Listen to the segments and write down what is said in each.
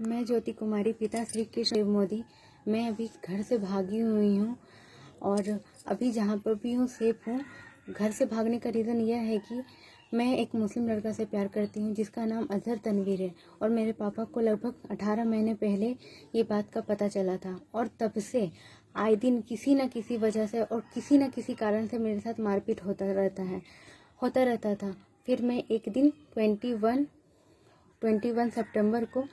मैं ज्योति कुमारी, पिता श्री कृष्ण देव मोदी। मैं अभी घर से भागी हुई हूँ और अभी जहाँ पर भी हूँ सेफ हूँ। घर से भागने का रीज़न यह है कि मैं एक मुस्लिम लड़का से प्यार करती हूँ जिसका नाम अजहर तनवीर है और मेरे पापा को लगभग 18 महीने पहले ये बात का पता चला था और तब से आए दिन किसी न किसी वजह से और किसी न किसी कारण से मेरे साथ मारपीट होता रहता था। फिर मैं एक दिन 21 सितंबर को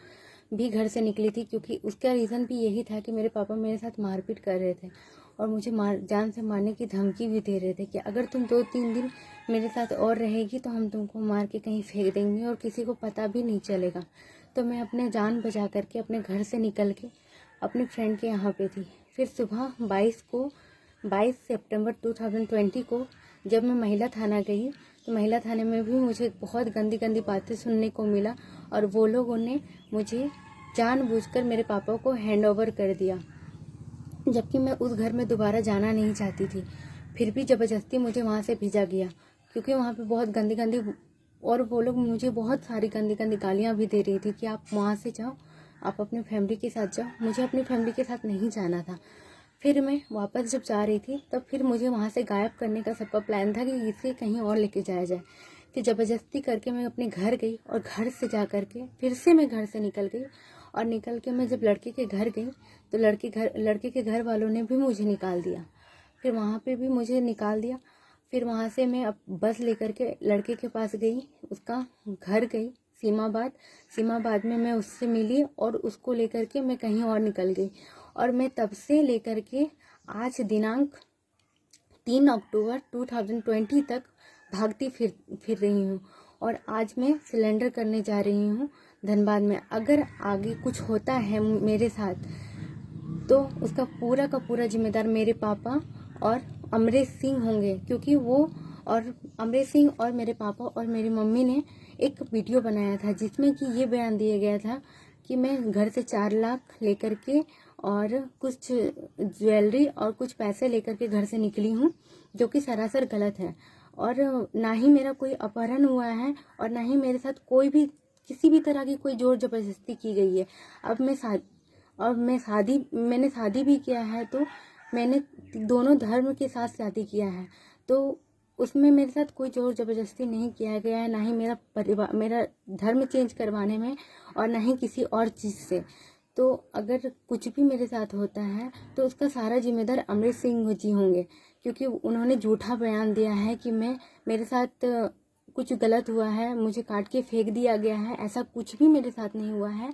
भी घर से निकली थी क्योंकि उसका रीज़न भी यही था कि मेरे पापा मेरे साथ मारपीट कर रहे थे और मुझे जान से मारने की धमकी भी दे रहे थे कि अगर तुम 2-3 दिन मेरे साथ और रहेगी तो हम तुमको मार के कहीं फेंक देंगे और किसी को पता भी नहीं चलेगा। तो मैं अपने जान बचा करके अपने घर से निकल के अपनी फ्रेंड के यहाँ पे थी। फिर सुबह 22 सितंबर 2020 को जब मैं महिला थाना गई तो महिला थाने में भी मुझे बहुत गंदी गंदी बातें सुनने को मिला और वो लोगों ने मुझे जानबूझकर मेरे पापा को हैंड ओवर कर दिया, जबकि मैं उस घर में दोबारा जाना नहीं चाहती थी। फिर भी ज़बरदस्ती मुझे वहाँ से भेजा गया क्योंकि वहाँ पे बहुत गंदी गंदी और वो लोग मुझे बहुत सारी गंदी गंदी गालियाँ भी दे रही थी कि आप वहाँ से जाओ, आप अपनी फैमिली के साथ जाओ। मुझे अपनी फैमिली के साथ नहीं जाना था। फिर मैं वापस जब जा रही थी तब फिर मुझे वहाँ से गायब करने का सबका प्लान था कि इसे कहीं और लेके जाया जाए। फिर ज़बरदस्ती करके मैं अपने घर गई और घर से जा करके फिर से मैं घर से निकल गई और निकल के मैं जब लड़के के घर गई तो लड़के के घर वालों ने भी मुझे निकाल दिया। फिर वहाँ पे भी मुझे निकाल दिया। फिर वहाँ से मैं अब बस लेकर के लड़के के पास गई, उसका घर गई सीमाबाद में मैं उससे मिली और उसको लेकर के मैं कहीं और निकल गई और मैं तब से लेकर के आज दिनांक 3 अक्टूबर 2020 तक भागती फिर रही हूँ और आज मैं सिलेंडर करने जा रही हूँ धनबाद में। अगर आगे कुछ होता है मेरे साथ तो उसका पूरा का पूरा जिम्मेदार मेरे पापा और अमरेश सिंह होंगे, क्योंकि वो और अमरेश सिंह और मेरे पापा और मेरी मम्मी ने एक वीडियो बनाया था जिसमें कि ये बयान दिया गया था कि मैं घर से 4 लाख लेकर के और कुछ ज्वेलरी और कुछ पैसे लेकर के घर से निकली हूँ, जो कि सरासर गलत है। और ना ही मेरा कोई अपहरण हुआ है और ना ही मेरे साथ कोई भी किसी भी तरह की कोई जोर जबरदस्ती की गई है। अब मैंने शादी भी किया है, तो मैंने दोनों धर्म के साथ शादी किया है, तो उसमें मेरे साथ कोई जोर जबरदस्ती नहीं किया गया है, ना ही मेरा धर्म चेंज करवाने में और ना ही किसी और चीज़ से। तो अगर कुछ भी मेरे साथ होता है तो उसका सारा जिम्मेदार अमरेश सिंह जी होंगे, क्योंकि उन्होंने झूठा बयान दिया है कि मेरे साथ कुछ गलत हुआ है, मुझे काट के फेंक दिया गया है। ऐसा कुछ भी मेरे साथ नहीं हुआ है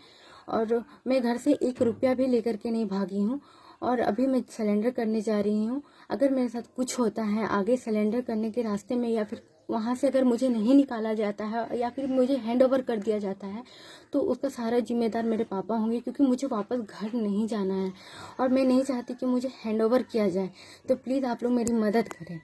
और मैं घर से 1 रुपया भी लेकर के नहीं भागी हूँ और अभी मैं सिलेंडर करने जा रही हूँ। अगर मेरे साथ कुछ होता है आगे सिलेंडर करने के रास्ते में या फिर वहाँ से अगर मुझे नहीं निकाला जाता है या फिर मुझे हैंड ओवर कर दिया जाता है तो उसका सारा जिम्मेदार मेरे पापा होंगे, क्योंकि मुझे वापस घर नहीं जाना है और मैं नहीं चाहती कि मुझे हैंड ओवर किया जाए। तो प्लीज़ आप लोग मेरी मदद करें।